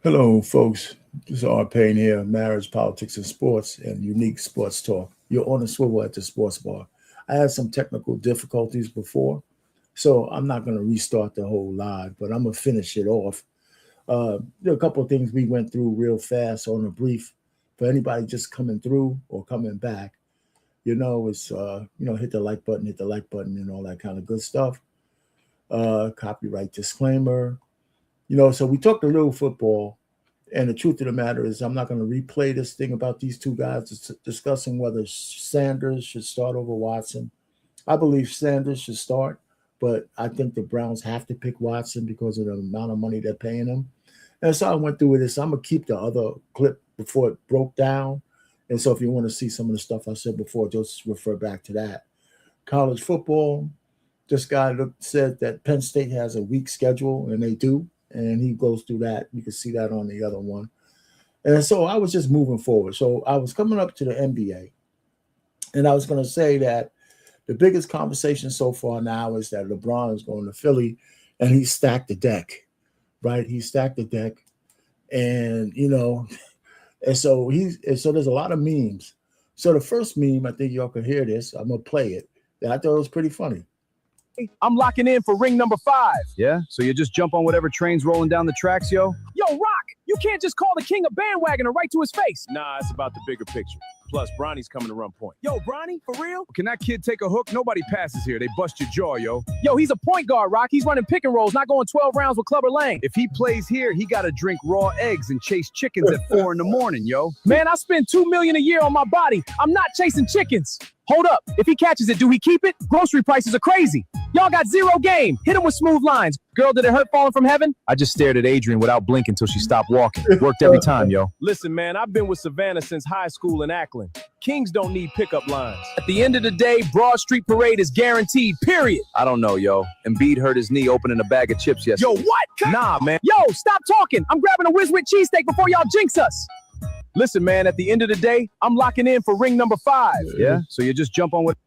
Hello, folks. This is R. Payne here, marriage, politics, and sports, and unique sports talk. You're on a swivel at the sports bar. I had some technical difficulties before, so I'm not going to restart the whole live, but I'm going to finish it off. There are a couple of things we went through real fast on a brief. For anybody just coming through or coming back, it's, hit the like button, and all that kind of good stuff. Copyright disclaimer. So we talked a little football, and the truth of the matter is I'm not going to replay this thing about these two guys discussing whether Sanders should start over Watson. I believe Sanders should start, but I think the Browns have to pick Watson because of the amount of money they're paying him. And so I went through with this. I'm going to keep the other clip before it broke down. And so if you want to see some of the stuff I said before, just refer back to that. College football, this guy said that Penn State has a weak schedule, and they do. And he goes through that. You can see that on the other one. And so I was just moving forward. So I was coming up to the NBA, and I was going to say that the biggest conversation so far now is that LeBron is going to Philly, and he stacked the deck, right? He stacked the deck, and and so there's a lot of memes. So the first meme, I think y'all can hear this. I'm gonna play it. And I thought it was pretty funny. I'm locking in for ring number 5. Yeah? So you just jump on whatever train's rolling down the tracks, yo? Yo, Rock, you can't just call the king a bandwagoner right to his face. Nah, it's about the bigger picture. Plus, Bronny's coming to run point. Yo, Bronny, for real? Can that kid take a hook? Nobody passes here. They bust your jaw, yo. Yo, he's a point guard, Rock. He's running pick and rolls, not going 12 rounds with Clubber Lang. If he plays here, he got to drink raw eggs and chase chickens at 4 in the morning, yo. Man, I spend $2 million a year on my body. I'm not chasing chickens. Hold up. If he catches it, do he keep it? Grocery prices are crazy. Y'all got zero game. Hit him with smooth lines. Girl, did it hurt falling from heaven? I just stared at Adrian without blinking until she stopped walking. Worked every time, yo. Listen, man, I've been with Savannah since high school in Akron. Kings don't need pickup lines. At the end of the day, Broad Street Parade is guaranteed, period. I don't know, yo. Embiid hurt his knee opening a bag of chips yesterday. Yo, what? Nah, man. Yo, stop talking. I'm grabbing a Whiz with cheesesteak before y'all jinx us. Listen, man, at the end of the day, I'm locking in for ring number 5. Yeah? So you just jump on with...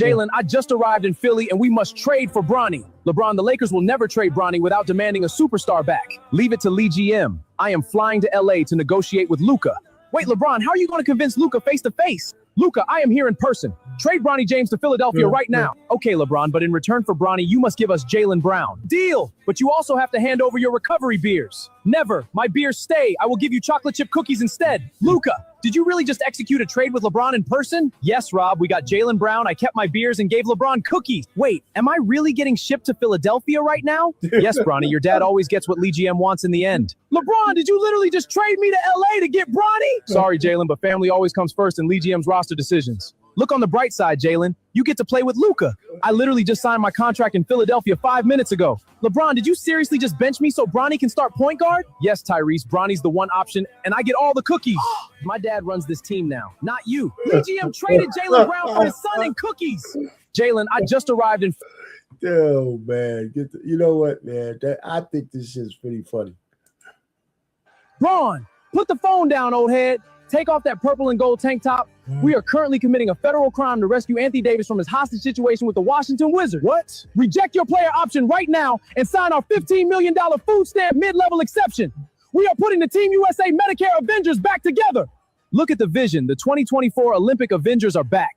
Jalen, I just arrived in Philly, and we must trade for Bronny. LeBron, the Lakers will never trade Bronny without demanding a superstar back. Leave it to Lee GM. I am flying to LA to negotiate with Luka. Wait, LeBron, how are you going to convince Luka face-to-face? Luka, I am here in person. Trade Bronny James to Philadelphia right now. Okay, LeBron, but in return for Bronny, you must give us Jaylen Brown. Deal! But you also have to hand over your recovery beers. Never. My beers stay. I will give you chocolate chip cookies instead. Luka, did you really just execute a trade with LeBron in person? Yes, Rob, we got Jaylen Brown. I kept my beers and gave LeBron cookies. Wait, am I really getting shipped to Philadelphia right now? Yes, Bronny, your dad always gets what Lee GM wants in the end. LeBron, did you literally just trade me to LA to get Bronny? Sorry, Jalen, but family always comes first in Lee GM's roster decisions. Look on the bright side, Jalen. You get to play with Luka. I literally just signed my contract in Philadelphia 5 minutes ago. LeBron, did you seriously just bench me so Bronny can start point guard? Yes, Tyrese, Bronny's the one option, and I get all the cookies. My dad runs this team now, not you. Lee GM traded Jaylen Brown for his son and cookies. Jalen, I just arrived in... Oh, man. You know what, man? I think this is pretty funny. Ron, put the phone down, old head. Take off that purple and gold tank top. We are currently committing a federal crime to rescue Anthony Davis from his hostage situation with the Washington Wizards. What? Reject your player option right now and sign our $15 million food stamp mid-level exception. We are putting the Team USA Medicare Avengers back together. Look at the vision. The 2024 Olympic Avengers are back.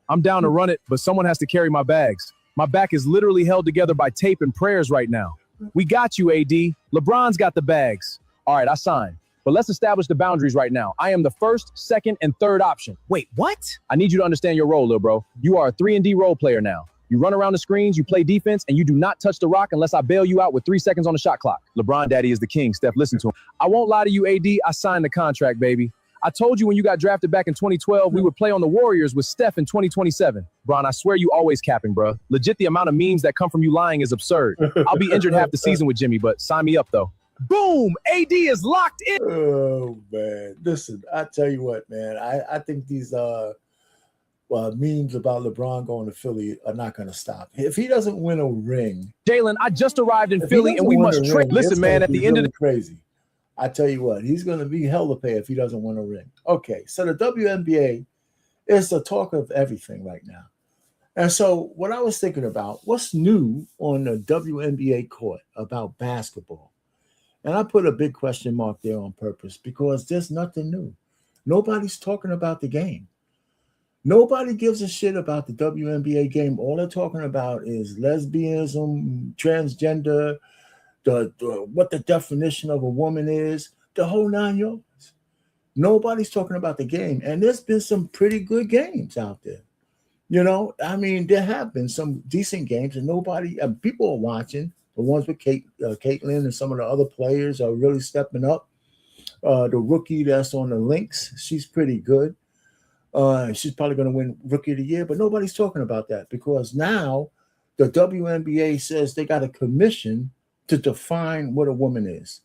I'm down to run it, but someone has to carry my bags. My back is literally held together by tape and prayers right now. We got you, AD. LeBron's got the bags. All right, I signed. But let's establish the boundaries right now. I am the first, second, and third option. Wait, what? I need you to understand your role, little bro. You are a 3-and-D role player now. You run around the screens, you play defense, and you do not touch the rock unless I bail you out with 3 seconds on the shot clock. LeBron daddy is the king. Steph, listen to him. I won't lie to you, AD. I signed the contract, baby. I told you when you got drafted back in 2012, we would play on the Warriors with Steph in 2027. Bron, I swear you always capping, bro. Legit, the amount of memes that come from you lying is absurd. I'll be injured half the season with Jimmy, but sign me up, though. Boom! AD is locked in. Oh, man. Listen, I tell you what, man. I think these memes about LeBron going to Philly are not going to stop. If he doesn't win a ring. Jalen, I just arrived in Philly and we must trade. Listen, man, at the end of the crazy. I tell you what, he's going to be hell to pay if he doesn't win a ring. Okay, so the WNBA is the talk of everything right now. And so what I was thinking about, what's new on the WNBA court about basketball? And I put a big question mark there on purpose because there's nothing new. Nobody's talking about the game. Nobody gives a shit about the WNBA game. All they're talking about is lesbianism, transgender, the what the definition of a woman is, the whole 9 yards. Nobody's talking about the game. And there's been some pretty good games out there. I mean, there have been some decent games, and people are watching. The ones with Caitlin and some of the other players are really stepping up. The rookie that's on the Lynx, she's pretty good. She's probably going to win Rookie of the Year, but nobody's talking about that because now the WNBA says they got a commission to define what a woman is.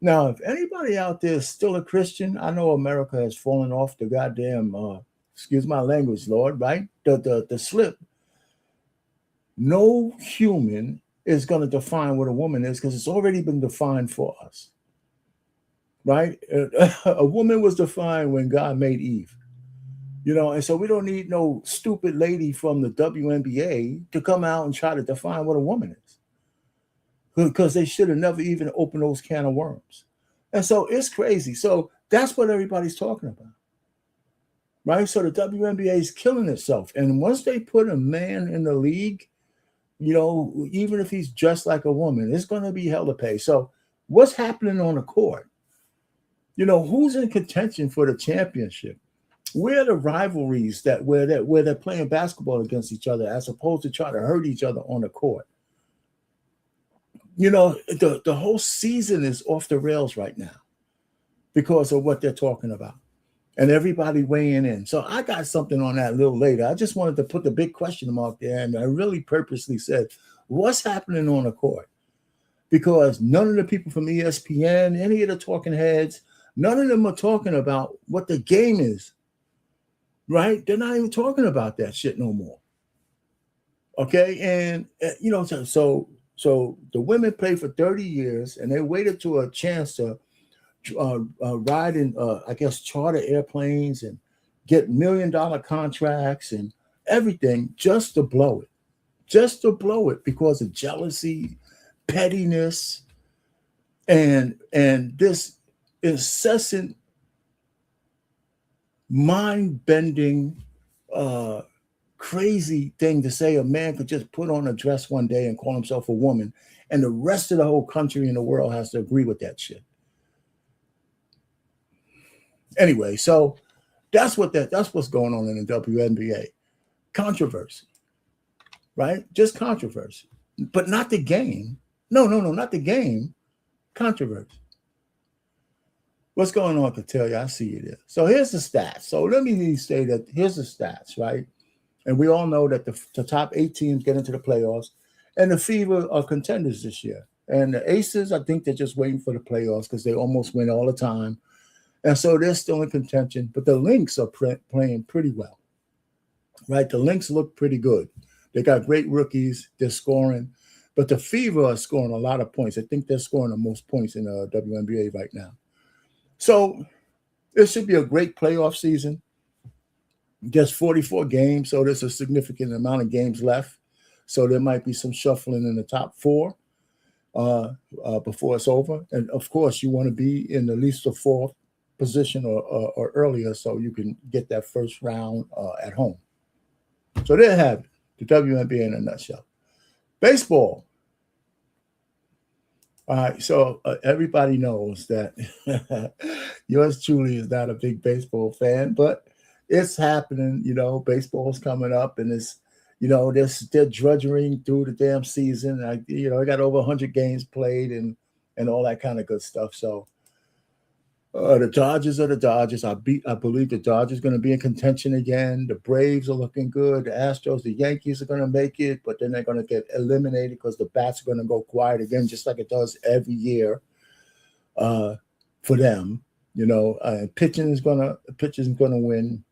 Now, if anybody out there is still a Christian, I know America has fallen off the goddamn, excuse my language, Lord, right? The slip. No human is going to define what a woman is because it's already been defined for us, right? A woman was defined when God made Eve. And so we don't need no stupid lady from the WNBA to come out and try to define what a woman is because they should have never even opened those can of worms. And so it's crazy. So that's what everybody's talking about, right? So the WNBA is killing itself. And once they put a man in the league, even if he's dressed like a woman, it's going to be hell to pay. So what's happening on the court? Who's in contention for the championship? Where are the rivalries where they're playing basketball against each other as opposed to trying to hurt each other on the court? The whole season is off the rails right now because of what they're talking about. And everybody weighing in. So I got something on that a little later. I just wanted to put the big question mark there. And I really purposely said, what's happening on the court? Because none of the people from ESPN, any of the talking heads, none of them are talking about what the game is. Right? They're not even talking about that shit no more. Okay. And, so the women played for 30 years and they waited to a chance to ride in, I guess, charter airplanes and get $1 million contracts and everything just to blow it because of jealousy, pettiness, and this incessant mind-bending, crazy thing to say a man could just put on a dress one day and call himself a woman, and the rest of the whole country and the world has to agree with that shit. Anyway, so that's what's going on in the WNBA. Controversy, right? Just controversy, but not the game. No, not the game. Controversy. What's going on, Catellia? I see you there. So here's the stats. So let me say that here's the stats, right? And we all know that the top 8 teams get into the playoffs, and the Fever are contenders this year. And the Aces, I think they're just waiting for the playoffs because they almost win all the time. And so they're still in contention. But the Lynx are playing pretty well, right? The Lynx look pretty good. They got great rookies. They're scoring. But the Fever are scoring a lot of points. I think they're scoring the most points in the WNBA right now. So it should be a great playoff season. Just 44 games, so there's a significant amount of games left. So there might be some shuffling in the top 4 before it's over. And, of course, you want to be in at least the 4th position or earlier so you can get that first round at home. So there you have it, the WNBA in a nutshell. Baseball. All right, so everybody knows that yours truly is not a big baseball fan, but it's happening. Baseball's coming up, and it's, they're drudging through the damn season. I got over 100 games played and all that kind of good stuff. So the Dodgers are the Dodgers. I believe the Dodgers are going to be in contention again. The Braves are looking good. The Astros, the Yankees are going to make it, but then they're going to get eliminated because the bats are going to go quiet again, just like it does every year for them. Pitching is going to win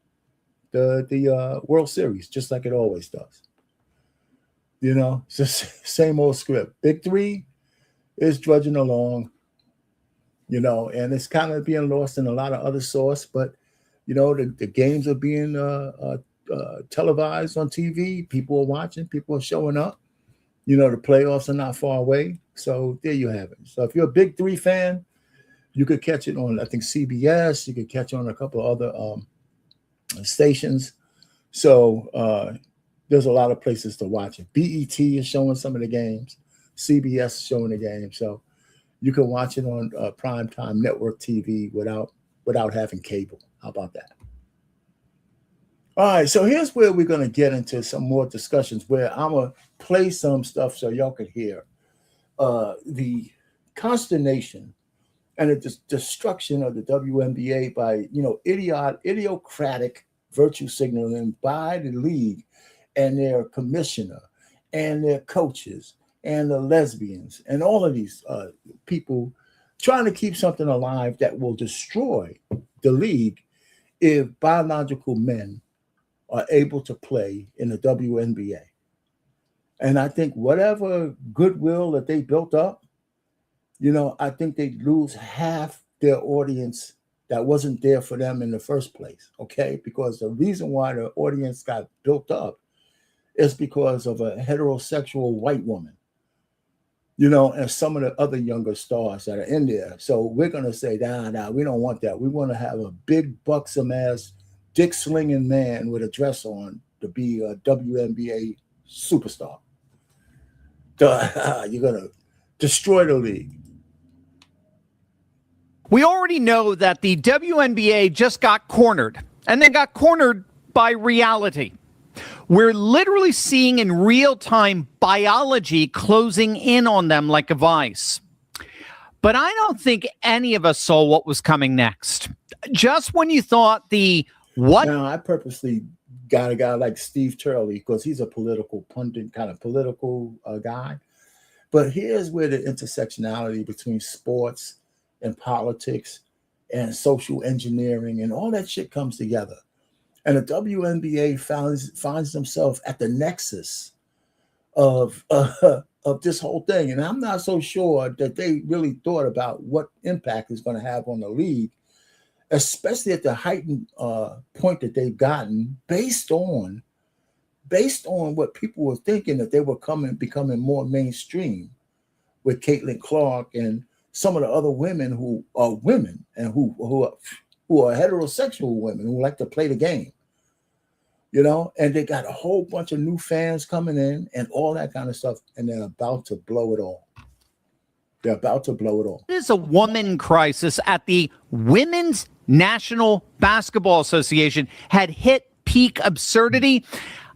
the World Series, just like it always does. It's the same old script. Big Three is drudging along. And it's kind of being lost in a lot of other source, but, the games are being televised on TV. People are watching. People are showing up. The playoffs are not far away. So there you have it. So if you're a Big Three fan, you could catch it on, I think, CBS. You could catch it on a couple of other stations. So there's a lot of places to watch it. BET is showing some of the games. CBS is showing the game. So you can watch it on primetime network TV without having cable. How about that? All right, so here's where we're going to get into some more discussions where I'm going to play some stuff so y'all can hear the consternation and the destruction of the WNBA by, idiocratic virtue signaling by the league and their commissioner and their coaches and the lesbians and all of these people trying to keep something alive that will destroy the league if biological men are able to play in the WNBA. And I think whatever goodwill that they built up, I think they lose half their audience that wasn't there for them in the first place, okay? Because the reason why the audience got built up is because of a heterosexual white woman, and some of the other younger stars that are in there. So we're going to say, nah, we don't want that. We want to have a big buxom ass dick slinging man with a dress on to be a WNBA superstar. You're going to destroy the league. We already know that the WNBA just got cornered, and they got cornered by reality. We're literally seeing in real time biology closing in on them like a vice. But I don't think any of us saw what was coming next. Just when you thought Now, I purposely got a guy like Steve Turley because he's a political pundit, kind of political guy. But here's where the intersectionality between sports and politics and social engineering and all that shit comes together. And the WNBA finds themselves at the nexus of this whole thing. And I'm not so sure that they really thought about what impact it's going to have on the league, especially at the heightened point that they've gotten based on what people were thinking that they were becoming more mainstream with Caitlin Clark and some of the other women who are women and who are heterosexual women who like to play the game, and they got a whole bunch of new fans coming in and all that kind of stuff, and they're about to blow it all. They're about to blow it all. It is a woman crisis at the Women's National Basketball Association had hit peak absurdity.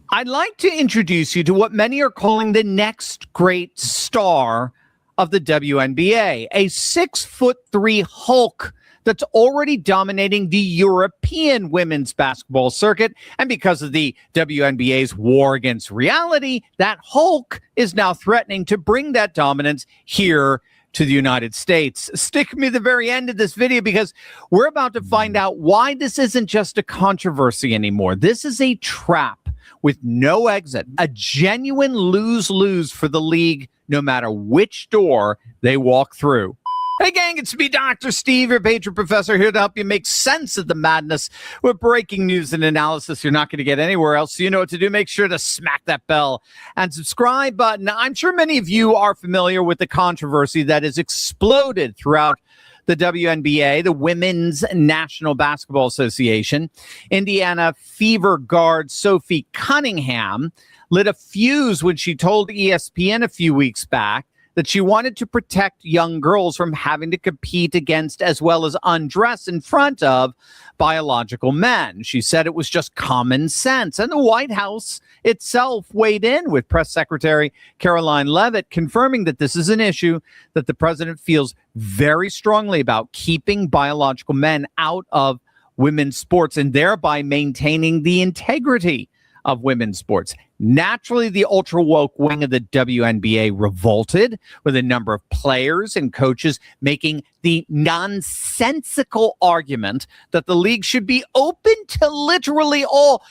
I'd like to introduce you to what many are calling the next great star of the WNBA, a 6'3" Hulk that's already dominating the European women's basketball circuit. And because of the WNBA's war against reality, that Hulk is now threatening to bring that dominance here to the United States. Stick with me to the very end of this video because we're about to find out why this isn't just a controversy anymore. This is a trap with no exit, a genuine lose-lose for the league, no matter which door they walk through. Hey gang, it's me, Dr. Steve, your patron professor, here to help you make sense of the madness with breaking news and analysis you're not going to get anywhere else. So you know what to do. Make sure to smack that bell and subscribe button. I'm sure many of you are familiar with the controversy that has exploded throughout the WNBA, the Women's National Basketball Association. Indiana Fever guard Sophie Cunningham lit a fuse when she told ESPN a few weeks back that she wanted to protect young girls from having to compete against as well as undress in front of biological men. She said it was just common sense. And the White House itself weighed in with Press Secretary Caroline Leavitt confirming that this is an issue that the president feels very strongly about, keeping biological men out of women's sports and thereby maintaining the integrity of women's sports. Naturally, the ultra woke wing of the WNBA revolted, with a number of players and coaches making the nonsensical argument that the league should be open to literally all,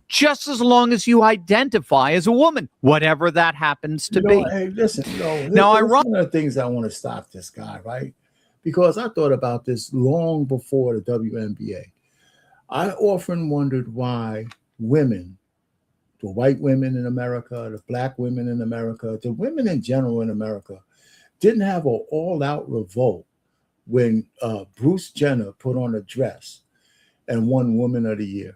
just as long as you identify as a woman, whatever that happens to be. Hey, listen, now one of the things I want to stop this guy, right? Because I thought about this long before the WNBA. I often wondered why women, the white women in America, the black women in America, the women in general in America, didn't have an all-out revolt when Bruce Jenner put on a dress and won Woman of the Year.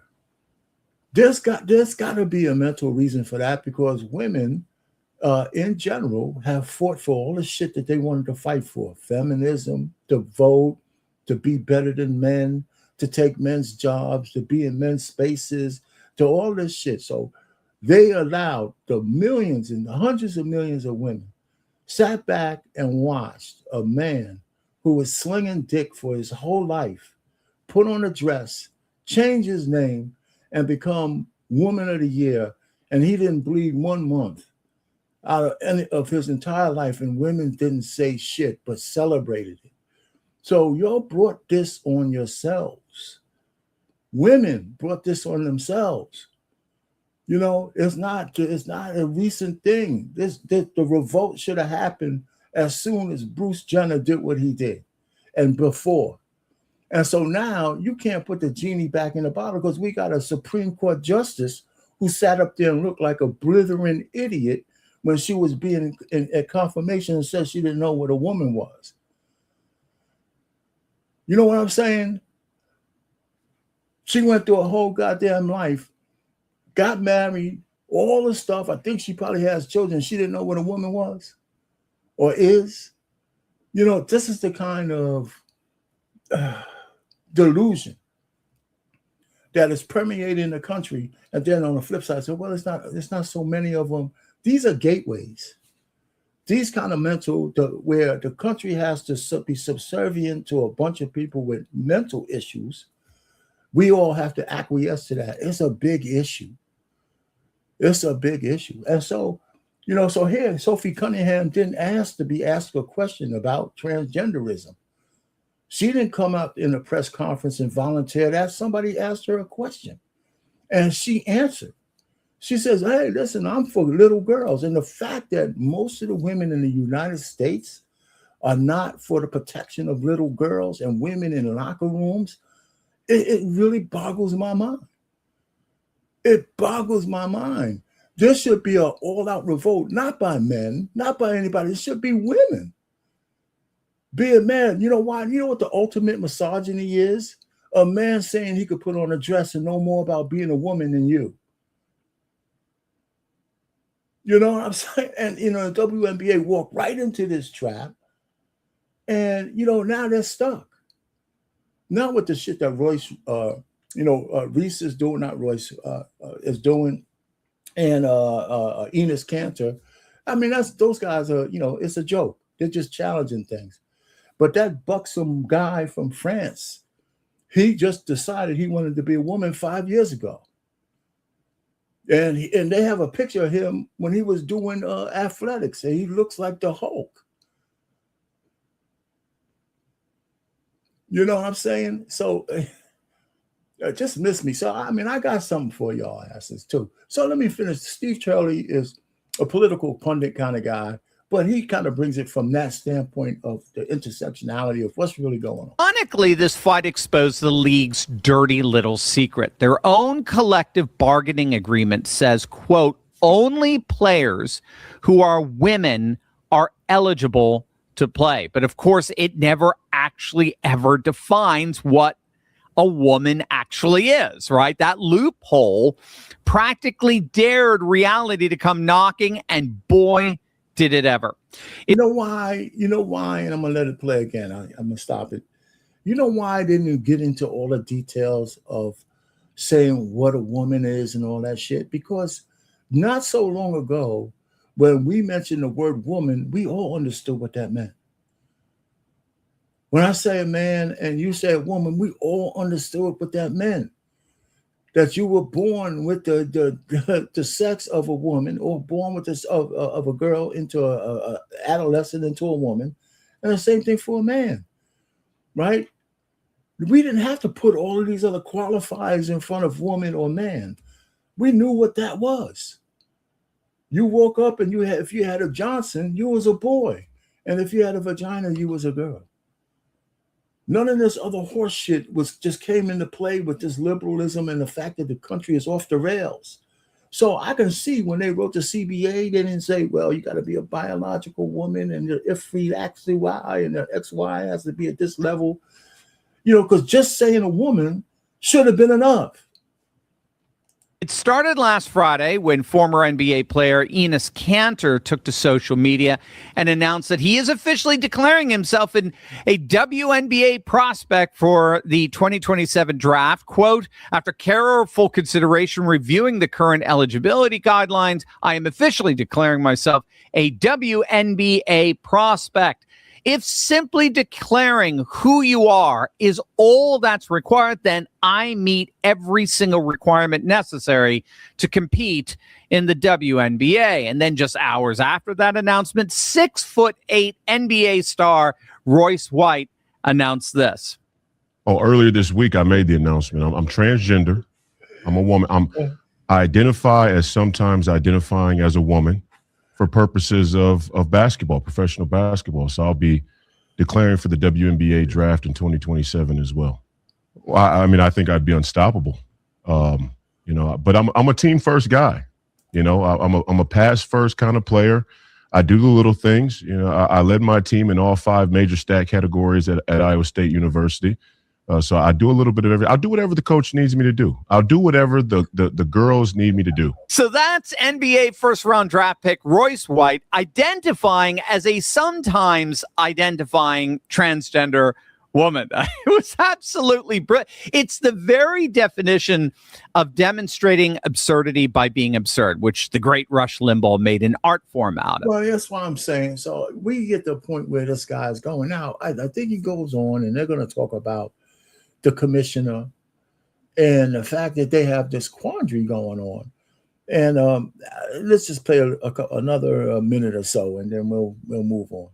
There's got to be a mental reason for that, because women in general have fought for all the shit that they wanted to fight for: feminism, to vote, to be better than men, to take men's jobs, to be in men's spaces, to all this shit. So they allowed the millions and the hundreds of millions of women sat back and watched a man who was slinging dick for his whole life put on a dress, change his name, and become Woman of the Year. And he didn't bleed 1 month out of any of his entire life, and women didn't say shit but celebrated it. So y'all brought this on yourselves. Women brought this on themselves. You know, it's not a recent thing. The revolt should have happened as soon as Bruce Jenner did what he did, and before. And so now you can't put the genie back in the bottle, because we got a Supreme Court justice who sat up there and looked like a blithering idiot when she was being at confirmation and said she didn't know what a woman was. You know what I'm saying? She went through a whole goddamn life, got married, all the stuff. I think she probably has children. She didn't know what a woman was or is. You know, this is the kind of delusion that is permeating the country. And then on the flip side, so well, it's not so many of them. These are gateways. These kind of mental, where the country has to be subservient to a bunch of people with mental issues. We all have to acquiesce to that. It's a big issue. It's a big issue. And so, you know, so here, Sophie Cunningham didn't ask to be asked a question about transgenderism. She didn't come out in a press conference and volunteer that. Somebody asked her a question, and she answered. She says, hey, listen, I'm for little girls. And the fact that most of the women in the United States are not for the protection of little girls and women in locker rooms, it really boggles my mind. It boggles my mind. There should be an all-out revolt, not by men, not by anybody. It should be women. Be a man. You know why? You know what the ultimate misogyny is? A man saying he could put on a dress and know more about being a woman than you. You know what I'm saying? And, you know, the WNBA walked right into this trap. And, you know, now they're stuck. Not with the shit that Royce, Reese is doing, not Royce, is doing, and Enos Cantor. I mean, those guys are, you know, it's a joke. They're just challenging things. But that buxom guy from France, he just decided he wanted to be a woman 5 years ago. And they have a picture of him when he was doing athletics, and he looks like the Hulk. You know what I'm saying? So just miss me. So, I mean, I got something for y'all asses too. So let me finish. Steve Turley is a political pundit kind of guy, but he kind of brings it from that standpoint of the intersectionality of what's really going on. Ironically, this fight exposed the league's dirty little secret. Their own collective bargaining agreement says, quote, only players who are women are eligible to play. But of course, it never actually ever defines what a woman actually is, right? That loophole practically dared reality to come knocking, and boy, did it ever. You know why? And I'm going to let it play again. I'm going to stop it. You know why I didn't get into all the details of saying what a woman is and all that shit? Because not so long ago, when we mentioned the word woman, we all understood what that meant. When I say a man and you say a woman, we all understood what that meant. That you were born with the sex of a woman, or born with this of a girl into a adolescent into a woman, and the same thing for a man, right? We didn't have to put all of these other qualifiers in front of woman or man. We knew what that was. You woke up and if you had a Johnson, you was a boy, and if you had a vagina, you was a girl. None of this other horse shit just came into play with this liberalism and the fact that the country is off the rails. So I can see when they wrote the CBA, they didn't say, well, you got to be a biological woman and the if actually Y and the XY has to be at this level, because just saying a woman should have been enough. It started last Friday when former NBA player Enes Kanter took to social media and announced that he is officially declaring himself a WNBA prospect for the 2027 draft. Quote, after careful consideration reviewing the current eligibility guidelines, I am officially declaring myself a WNBA prospect. If simply declaring who you are is all that's required, then I meet every single requirement necessary to compete in the WNBA. And then just hours after that announcement, 6'8" NBA star Royce White announced this. Oh, earlier this week, I made the announcement. I'm transgender. I'm a woman. I identify as sometimes identifying as a woman for purposes of basketball, professional basketball. So I'll be declaring for the WNBA draft in 2027 as well. I think I'd be unstoppable. But I'm a team first guy. I'm a pass first kind of player. I do the little things. I led my team in all 5 major stat categories at Iowa State University. So I do a little bit of everything. I'll do whatever the coach needs me to do. I'll do whatever the girls need me to do. So that's NBA first-round draft pick Royce White identifying as a sometimes identifying transgender woman. It was absolutely brilliant. It's the very definition of demonstrating absurdity by being absurd, which the great Rush Limbaugh made an art form out of. Well, that's what I'm saying. So we get to the point where this guy's going out. I think he goes on, and they're going to talk about the commissioner and the fact that they have this quandary going on. And let's just play another minute or so, and then we'll move on.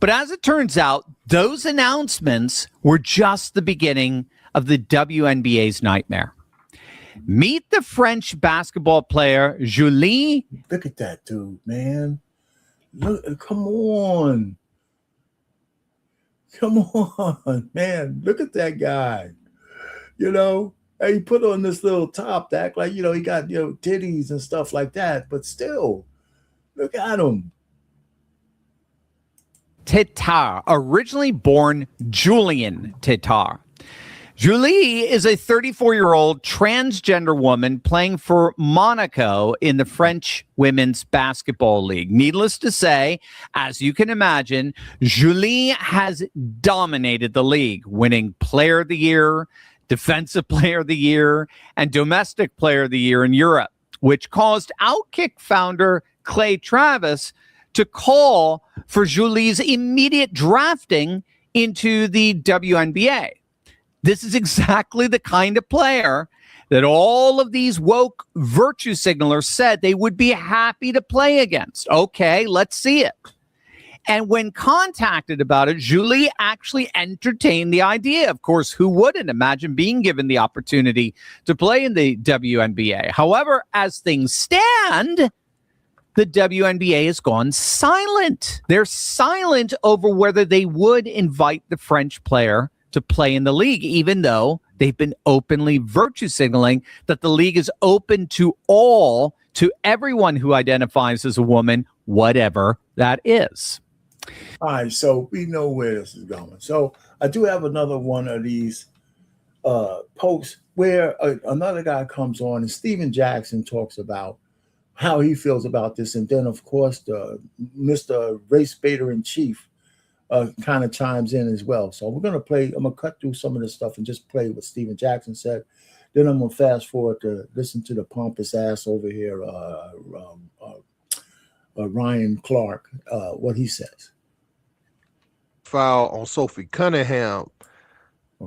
But as it turns out, those announcements were just the beginning of the WNBA's nightmare. Meet the French basketball player Julie. Look at that dude, man. Look, come on. Come on, man. Look at that guy. And he put on this little top to act like, he got, titties and stuff like that. But still, look at him. Tétart, originally born Julien Tétart. Julie is a 34-year-old transgender woman playing for Monaco in the French Women's Basketball League. Needless to say, as you can imagine, Julie has dominated the league, winning Player of the Year, Defensive Player of the Year, and Domestic Player of the Year in Europe, which caused Outkick founder Clay Travis to call for Julie's immediate drafting into the WNBA. This is exactly the kind of player that all of these woke virtue signalers said they would be happy to play against. Okay, let's see it. And when contacted about it, Julie actually entertained the idea. Of course, who wouldn't imagine being given the opportunity to play in the WNBA? However, as things stand, the WNBA has gone silent. They're silent over whether they would invite the French player to play in the league, even though they've been openly virtue signaling that the league is open to everyone who identifies as a woman, whatever that is. All right, so we know where this is going. So I do have another one of these posts where another guy comes on and Steven Jackson talks about how he feels about this. And then, of course, Mr. Race Baiter in Chief kind of chimes in as well. So I'm going to cut through some of this stuff and just play what Steven Jackson said. Then I'm going to fast forward to listen to the pompous ass over here, Ryan Clark, what he says. File on Sophie Cunningham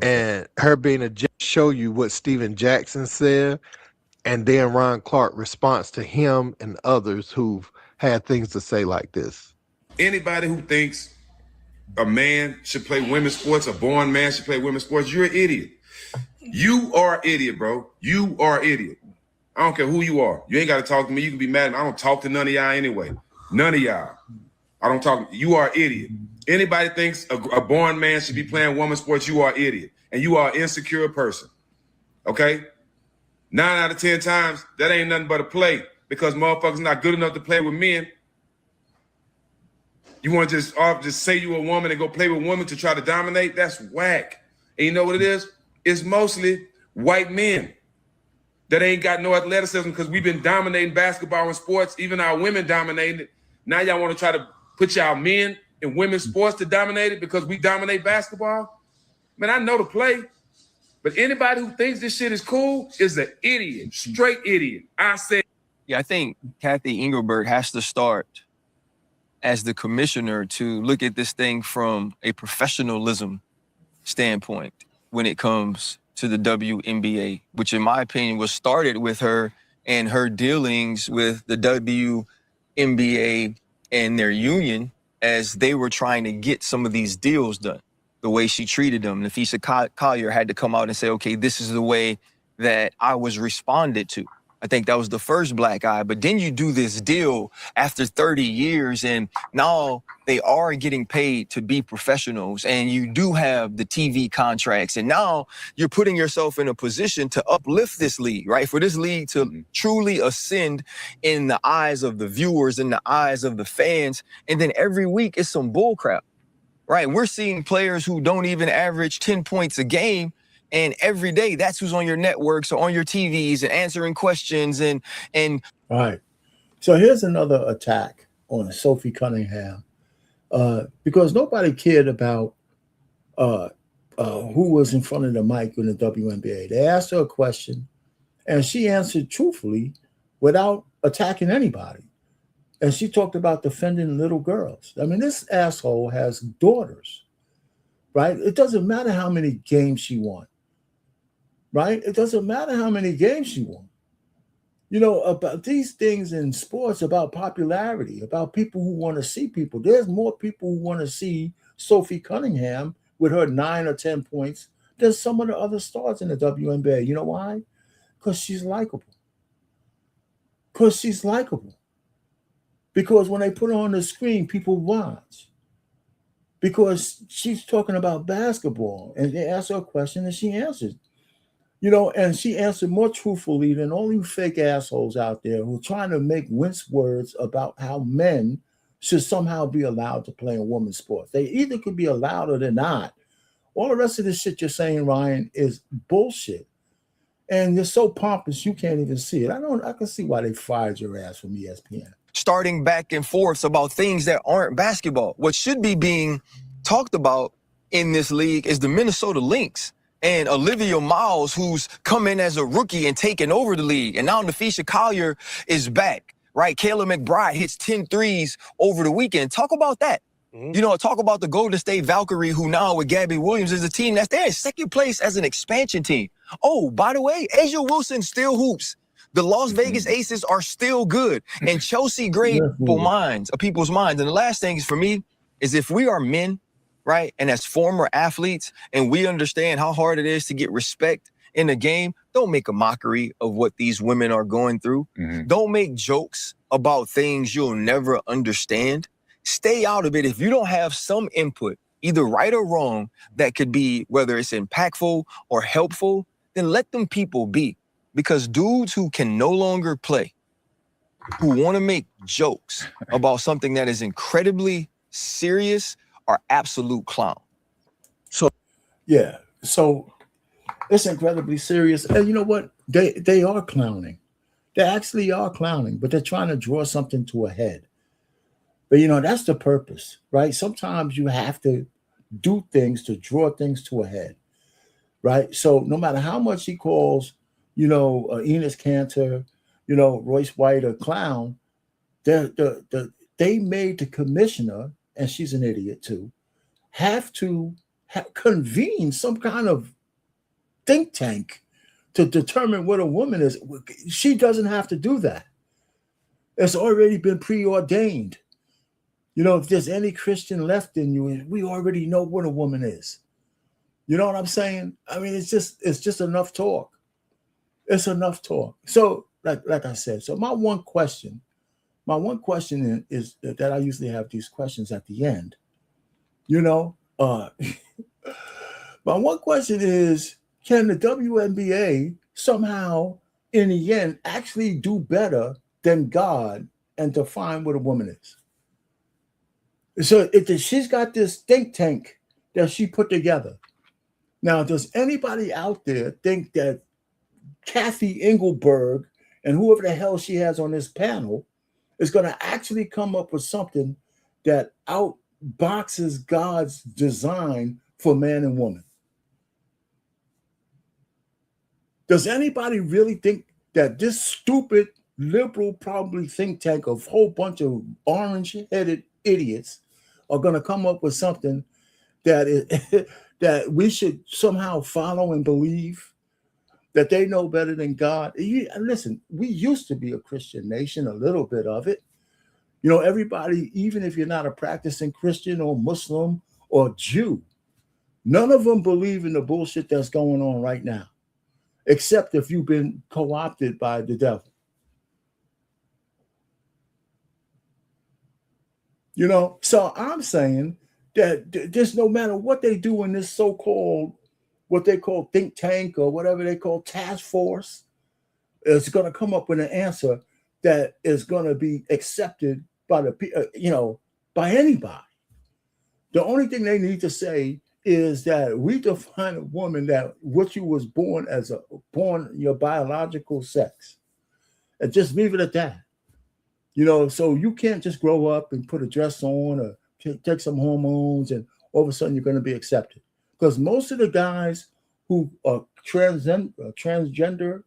and her being a judge, show you what Steven Jackson said, and then Ryan Clark response to him and others who've had things to say like this. Anybody who thinks a man should play women's sports, a born man should play women's sports, you're an idiot. You are an idiot, bro. You are an idiot. I don't care who you are. You ain't got to talk to me. You can be mad at me. I don't talk to none of y'all anyway. None of y'all. I don't talk. You are an idiot. Anybody thinks a born man should be playing women's sports, you are an idiot. And you are an insecure person. Okay? 9 out of 10 times, that ain't nothing but a play because motherfuckers not good enough to play with men. You want to just say you a woman and go play with women to try to dominate? That's whack. And you know what it is? It's mostly white men that ain't got no athleticism because we've been dominating basketball and sports, even our women dominating it. Now y'all want to try to put y'all men in women's sports to dominate it because we dominate basketball? Man, I know the play, but anybody who thinks this shit is cool is an idiot, straight idiot. I said. Yeah, I think Kathy Engelbert has to start as the commissioner to look at this thing from a professionalism standpoint when it comes to the WNBA, which in my opinion was started with her and her dealings with the WNBA and their union as they were trying to get some of these deals done, the way she treated them. Nafisa Collier had to come out and say, okay, this is the way that I was responded to. I think that was the first black eye. But then you do this deal after 30 years, and now they are getting paid to be professionals, and you do have the TV contracts. And now you're putting yourself in a position to uplift this league, right? For this league to truly ascend in the eyes of the viewers, in the eyes of the fans. And then every week it's some bull crap, right? We're seeing players who don't even average 10 points a game. And every day, that's who's on your networks or on your TVs and answering questions and. All right. So here's another attack on Sophie Cunningham, because nobody cared about who was in front of the mic in the WNBA. They asked her a question, and she answered truthfully without attacking anybody. And she talked about defending little girls. I mean, this asshole has daughters, right? It doesn't matter how many games she won. Right? It doesn't matter how many games you won. You know, about these things in sports, about popularity, about people who want to see people. There's more people who want to see Sophie Cunningham with her 9 or 10 points than some of the other stars in the WNBA. You know why? Because she's likable. Because when they put her on the screen, people watch. Because she's talking about basketball, and they ask her a question and she answers. You know, and she answered more truthfully than all you fake assholes out there who are trying to make wince words about how men should somehow be allowed to play in women's sports. They either could be allowed or they're not. All the rest of this shit you're saying, Ryan, is bullshit. And you're so pompous you can't even see it. I can see why they fired your ass from ESPN. Starting back and forth about things that aren't basketball. What should be being talked about in this league is the Minnesota Lynx. And Olivia Miles, who's come in as a rookie and taken over the league. And now Nafisa Collier is back, right? Kayla McBride hits 10 threes over the weekend. Talk about that. You know, talk about the Golden State Valkyrie, who now with Gabby Williams is a team that's there in second place as an expansion team. Oh, by the way, Asia Wilson still hoops. The Las Vegas Aces are still good. And Chelsea Gray, people's minds. And the last thing is for me is if we are men, right? And as former athletes, and we understand how hard it is to get respect in the game, don't make a mockery of what these women are going through. Don't make jokes about things you'll never understand. Stay out of it. If you don't have some input, either right or wrong, that could be, whether it's impactful or helpful, then let them people be. Because dudes who can no longer play, who want to make jokes about something that is incredibly serious, are absolute clown. So it's incredibly serious. And you know what? They are clowning. They actually are clowning, but they're trying to draw something to a head. But you know, that's the purpose, right? Sometimes you have to do things to draw things to a head, right? So no matter how much he calls, you know, Enos Cantor, you know, Royce White a clown, they made the commissioner, and she's an idiot too, have to convene some kind of think tank to determine what a woman is. She doesn't have to do that. It's already been preordained. You know, if there's any Christian left in you, we already know what a woman is. You know what I'm saying? I mean, it's just enough talk. It's enough talk. So, like I said, so my one question is that I usually have these questions at the end. You know, my one question is, can the WNBA somehow in the end, actually do better than God and define what a woman is. So she's got this think tank that she put together. Now, does anybody out there think that Kathy Engelberg and whoever the hell she has on this panel is going to actually come up with something that outboxes God's design for man and woman? Does anybody really think that this stupid liberal, probably think tank of a whole bunch of orange-headed idiots are going to come up with something that that we should somehow follow and believe, that they know better than God? Listen, we used to be a Christian nation, a little bit of it. You know, everybody, even if you're not a practicing Christian or Muslim or Jew, none of them believe in the bullshit that's going on right now, except if you've been co-opted by the devil. You know, so I'm saying that just no matter what they do in this so-called, what they call think tank or whatever they call task force, is going to come up with an answer that is going to be accepted by the, by anybody. The only thing they need to say is that we define a woman that what you was born as your biological sex, and just leave it at that. You know, so you can't just grow up and put a dress on or take some hormones and all of a sudden you're going to be accepted. Because most of the guys who are transgender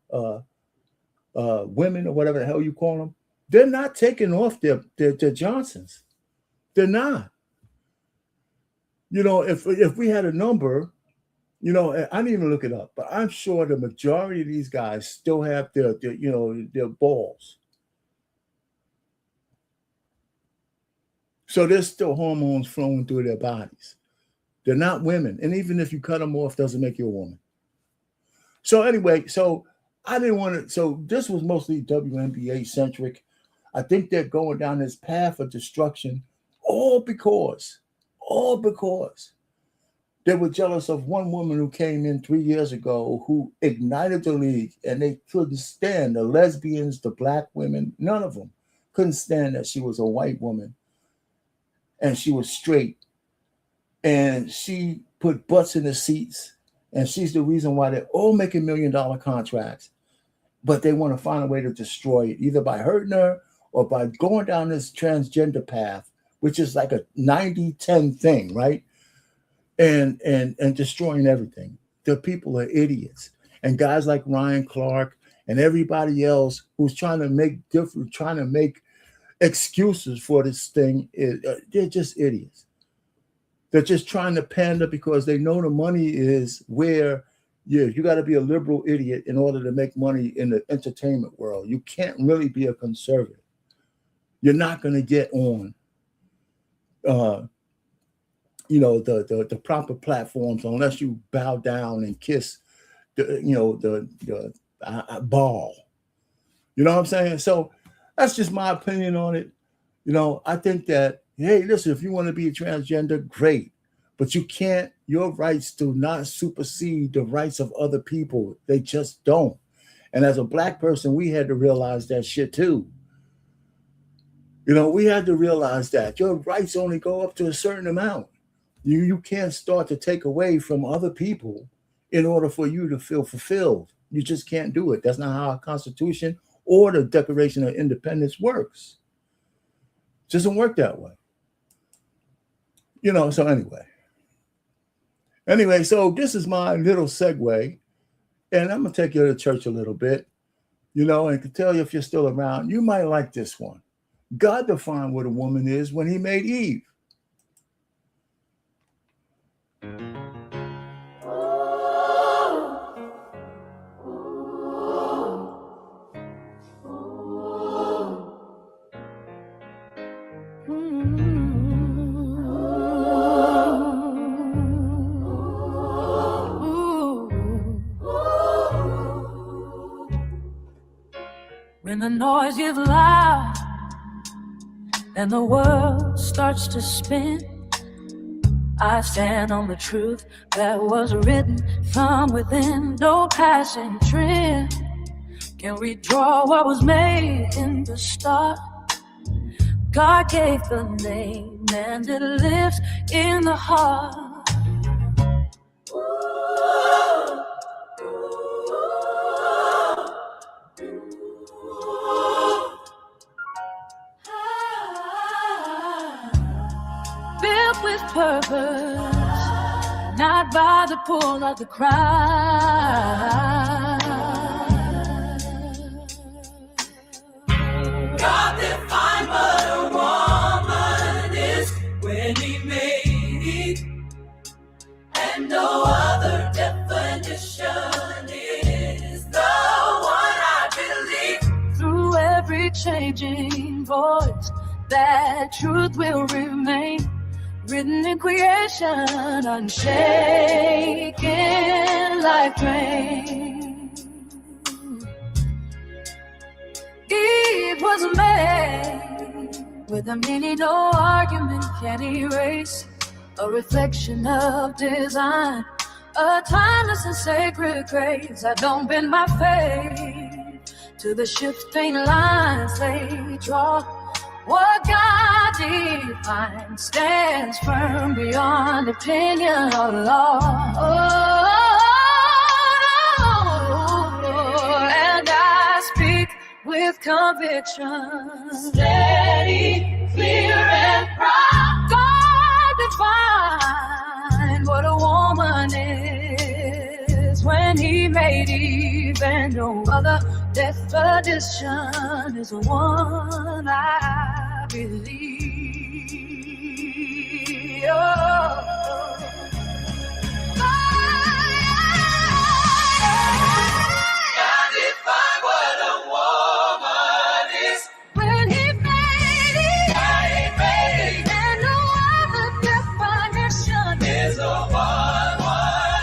women or whatever the hell you call them, they're not taking off their Johnsons. They're not. You know, if we had a number, you know, I didn't even look it up, but I'm sure the majority of these guys still have their balls. So there's still hormones flowing through their bodies. They're not women. And even if you cut them off, doesn't make you a woman. So anyway, so I didn't want to, so this was mostly WNBA centric. I think they're going down this path of destruction, all because they were jealous of one woman who came in 3 years ago who ignited the league, and they couldn't stand the lesbians, the black women, none of them couldn't stand that she was a white woman and she was straight. And she put butts in the seats, and she's the reason why they're all making $1 million contracts. But they want to find a way to destroy it, either by hurting her or by going down this transgender path, which is like a 90-10 thing, right? And destroying everything. The people are idiots. And guys like Ryan Clark and everybody else who's trying to make excuses for this thing, they're just idiots. They're just trying to pander because they know the money is where you got to be a liberal idiot in order to make money in the entertainment world. You can't really be a conservative. You're not going to get on, the proper platforms unless you bow down and kiss the ball. You know what I'm saying? So that's just my opinion on it. You know, I think that, hey, listen, if you want to be a transgender, great. But you can't, your rights do not supersede the rights of other people. They just don't. And as a black person, we had to realize that shit too. You know, we had to realize that your rights only go up to a certain amount. You can't start to take away from other people in order for you to feel fulfilled. You just can't do it. That's not how our Constitution or the Declaration of Independence works. It doesn't work that way. You know, so anyway, so this is my little segue, and I'm going to take you to church a little bit, you know, and can tell you if you're still around, you might like this one. God defined what a woman is when he made Eve. When the noise gets loud and the world starts to spin, I stand on the truth that was written from within. No passing trend Can redraw what was made in the start. God gave the name and it lives in the heart. Built with purpose, not by the pull of the crowd. God defined what a woman is when he made it, and no other definition is the one I believe. Through every changing voice, that truth will remain. Written in creation, unshaken like rain. Eve was made with a meaning no argument can erase. A reflection of design, a timeless and sacred grace. I don't bend my faith to the shifting lines they draw. What God defines stands firm beyond opinion or law. Oh, and I speak with conviction, steady, clear, and proud. God defined what a woman is when he made Eve, and no other definition is the one I believe. Oh. God defined what a woman is when he made it. And no other definition is the one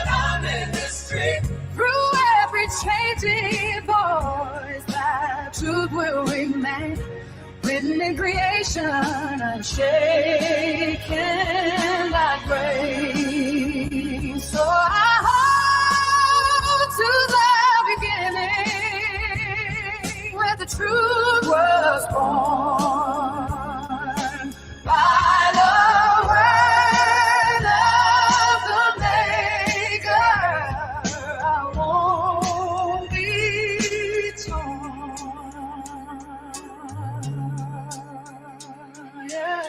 I'm in the street. Through every changing voice, that truth will remain. Written in creation, unshaken like grace. So I hold to the beginning, where the truth was born by the word of the Maker. I won't be torn. Yeah.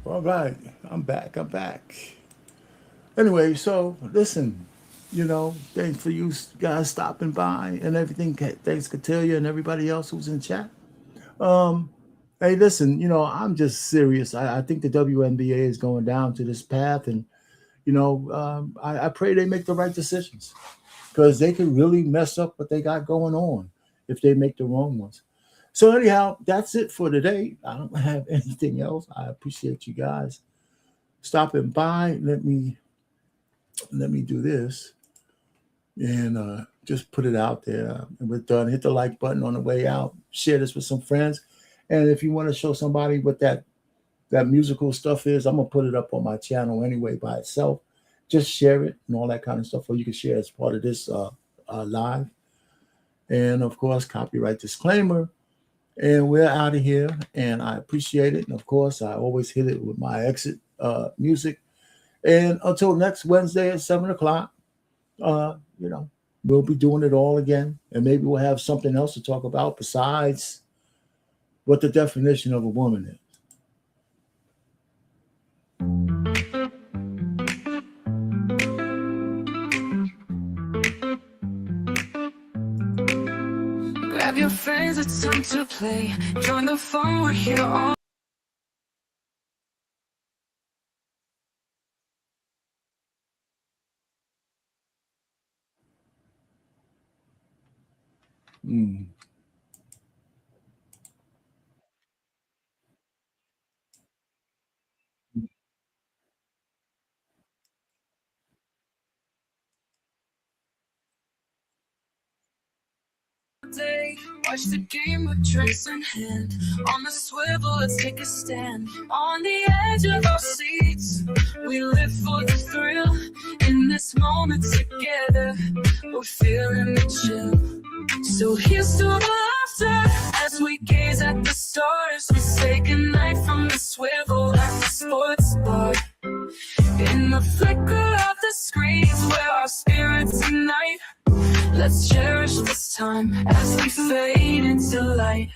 All right, I'm back. Anyway, so listen, thanks for you guys stopping by and everything. Thanks, Katilia, and everybody else who's in chat. Hey, listen, I'm just serious. I think the WNBA is going down to this path, and I pray they make the right decisions, because they could really mess up what they got going on if they make the wrong ones. So anyhow, that's it for today. I don't have anything else. I appreciate you guys stopping by. Let me do this and just put it out there. And we're done. Hit the like button on the way out. Share this with some friends. And if you want to show somebody what that musical stuff is, I'm gonna put it up on my channel anyway by itself. Just share it and all that kind of stuff, or you can share it as part of this live. And of course, copyright disclaimer. And we're out of here, and I appreciate it. And of course, I always hit it with my exit music. And until next Wednesday at 7:00, we'll be doing it all again. And maybe we'll have something else to talk about besides what the definition of a woman is. Grab Grab your friends, it's time to play. Join the fun, we're here all. Mm. Day. Watch the game with drinks in hand. On the swivel, let's take a stand. On the edge of our seats, we live for the thrill. In this moment together, we're feeling the chill. So here's to the laughter as we gaze at the stars. We say goodnight from the swivel at the sports bar. In the flicker of the screens where our spirits ignite, let's cherish this time as we fade into light.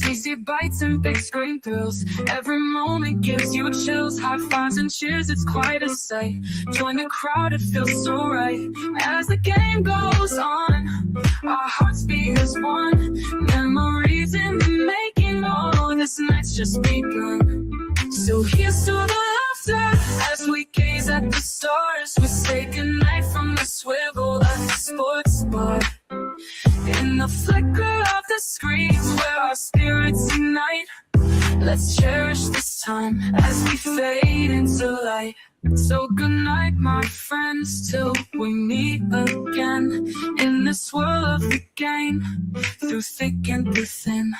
Tasty bites and big screen thrills. Every moment gives you chills. High fives and cheers, it's quite a sight. Join the crowd, it feels so right. As the game goes on, our hearts beat as one. Memories in the making, oh, this night's just begun. So here's to the laughter as we gaze at the stars. We say goodnight from the swivel at the sports bar. In the flicker of the screens where our spirits ignite, let's cherish this time as we fade into light. So good night, my friends, till we meet again. In this world of the game, through thick and through thin.